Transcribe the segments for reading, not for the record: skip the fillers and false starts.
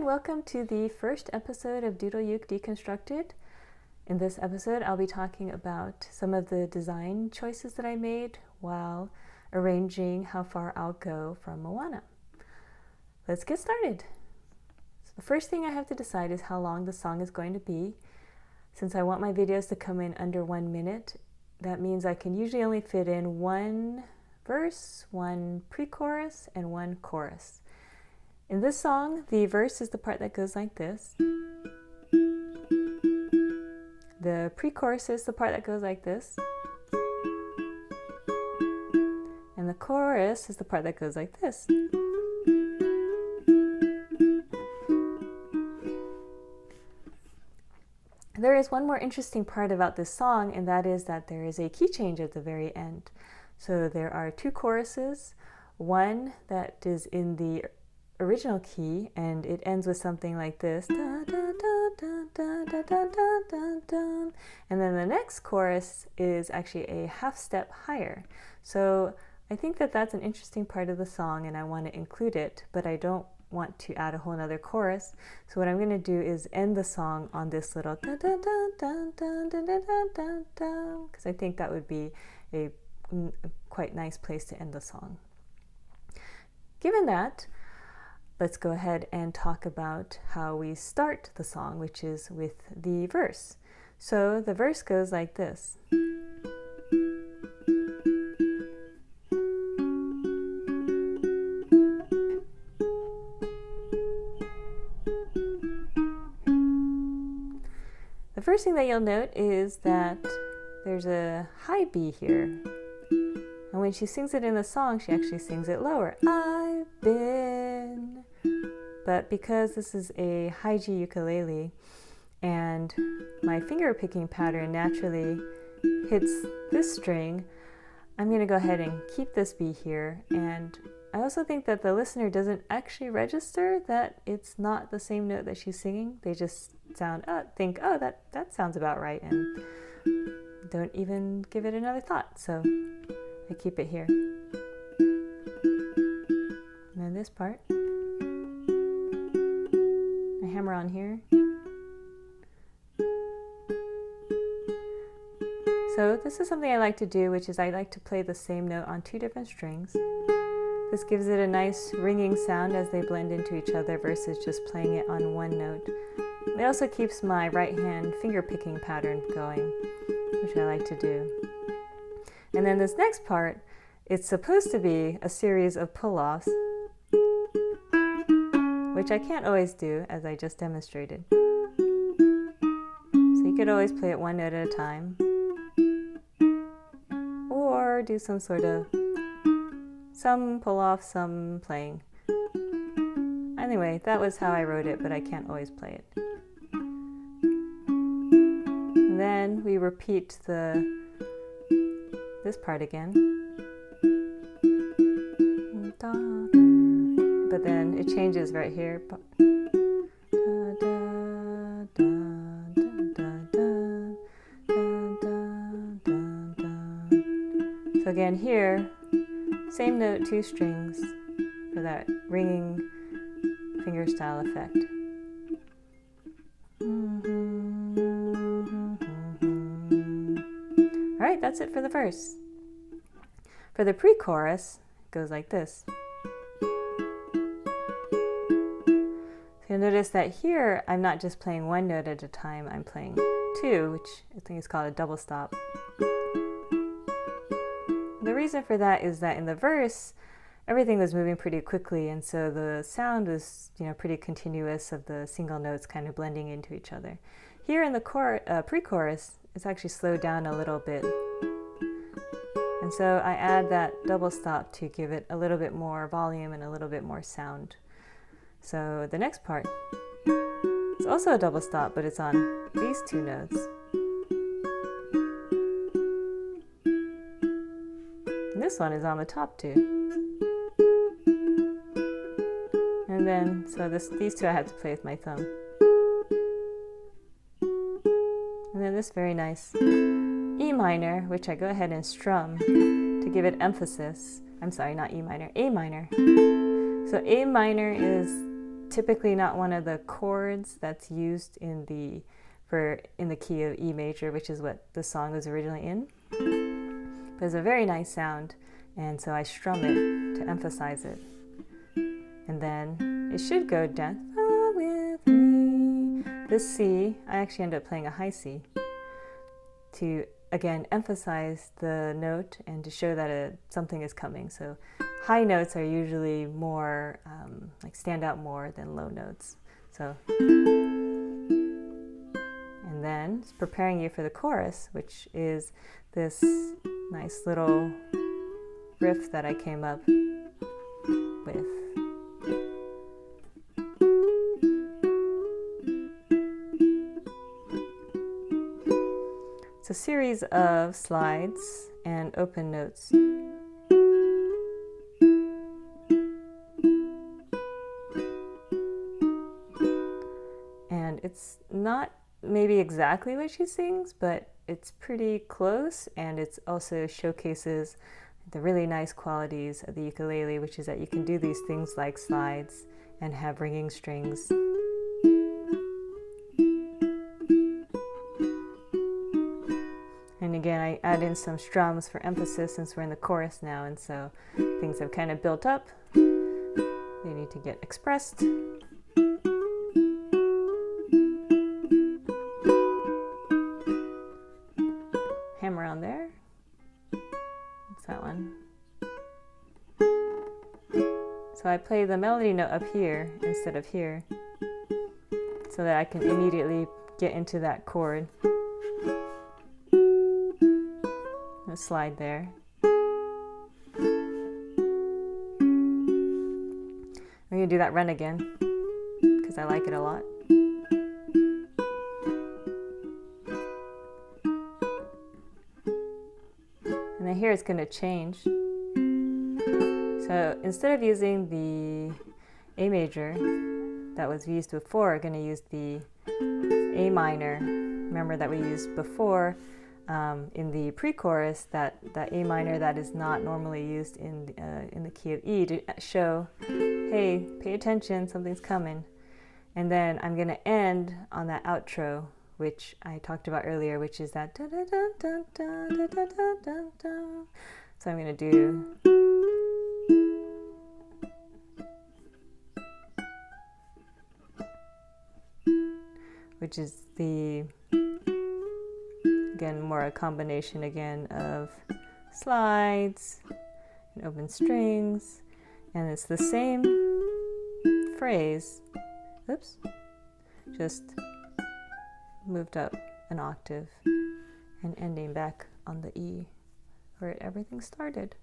Welcome to the first episode of Doodle Deconstructed. In this episode, I'll be talking about some of the design choices that I made while arranging how far I'll go from Moana. Let's get started. So the first thing I have to decide is how long the song is going to be. Since I want my videos to come in under 1 minute, that means I can usually only fit in one verse, one pre-chorus, and one chorus. In this song, the verse is the part that goes like this. The pre-chorus is the part that goes like this. And the chorus is the part that goes like this. There is one more interesting part about this song, and that is that there is a key change at the very end. So there are two choruses, one that is in the original key and it ends with something like this, and then the next chorus is actually a half step higher. So I think that that's an interesting part of the song and I want to include it, but I don't want to add a whole nother chorus. So what I'm going to do is end the song on this little because I think that would be a quite nice place to end the song. Given that, let's go ahead and talk about how we start the song, which is with the verse. So the verse goes like this. The first thing that you'll note is that there's a high B here. And when she sings it in the song, she actually sings it lower. I've been. But because this is a high G ukulele and my finger picking pattern naturally hits this string, I'm going to go ahead and keep this B here. And I also think that the listener doesn't actually register that it's not the same note that she's singing. They just think, oh, that sounds about right, and don't even give it another thought. So I keep it here. And then this part, I hammer on here. So this is something I like to do, which is I like to play the same note on two different strings. This gives it a nice ringing sound as they blend into each other versus just playing it on one note. It also keeps my right hand finger picking pattern going, which I like to do. And then this next part, it's supposed to be a series of pull-offs, which I can't always do, as I just demonstrated. So you could always play it one note at a time, or do some pull-off, some playing. Anyway, that was how I wrote it, but I can't always play it. And then we repeat this part again. But then it changes right here. So again here, same note, two strings for that ringing finger style effect. All right, that's it for the verse. For the pre-chorus, it goes like this. So you'll notice that here, I'm not just playing one note at a time, I'm playing two, which I think is called a double stop. The reason for that is that in the verse, everything was moving pretty quickly, and so the sound was, pretty continuous of the single notes kind of blending into each other. Here in the pre-chorus, it's actually slowed down a little bit. And so I add that double stop to give it a little bit more volume and a little bit more sound. So the next part is also a double stop, but it's on these two notes. And this one is on the top too. And then, so these two I have to play with my thumb. And then this very nice E minor, which I go ahead and strum to give it emphasis. I'm sorry, not E minor, A minor. So A minor is typically not one of the chords that's used in the key of E major, which is what the song was originally in. But it's a very nice sound, and so I strum it to emphasize it. And then it should go down with me. This C, I actually end up playing a high C to again emphasize the note and to show that something is coming. So high notes are usually more like stand out more than low notes. So, and then it's preparing you for the chorus, which is this nice little riff that I came up with. It's a series of slides and open notes. And it's not maybe exactly what she sings, but it's pretty close, and it also showcases the really nice qualities of the ukulele, which is that you can do these things like slides and have ringing strings. And again, I add in some strums for emphasis since we're in the chorus now, and so things have kind of built up. They need to get expressed. Hammer on there. What's that one? So I play the melody note up here instead of here, so that I can immediately get into that chord. A slide there. I'm going to do that run again because I like it a lot. And then here it's going to change. So instead of using the A major that was used before, I'm going to use the A minor. Remember that we used before in the pre-chorus, that A minor that is not normally used in the key of E, to show, hey, pay attention, something's coming. And then I'm going to end on that outro, which I talked about earlier, which is that da da da da da da da da da da. So I'm going to do which is the again more a combination again of slides and open strings, and it's the same phrase, oops, just moved up an octave and ending back on the E where everything started.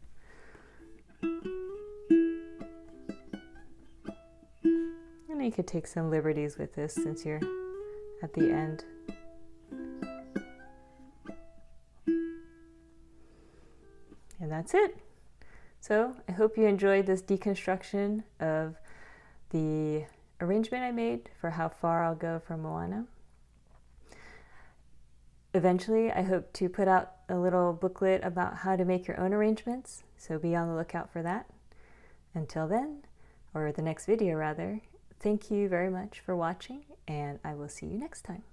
And you could take some liberties with this since you're at the end. And that's it. So I hope you enjoyed this deconstruction of the arrangement I made for How Far I'll Go from Moana. Eventually, I hope to put out a little booklet about how to make your own arrangements, so be on the lookout for that. Until then, or the next video rather, thank you very much for watching, and I will see you next time.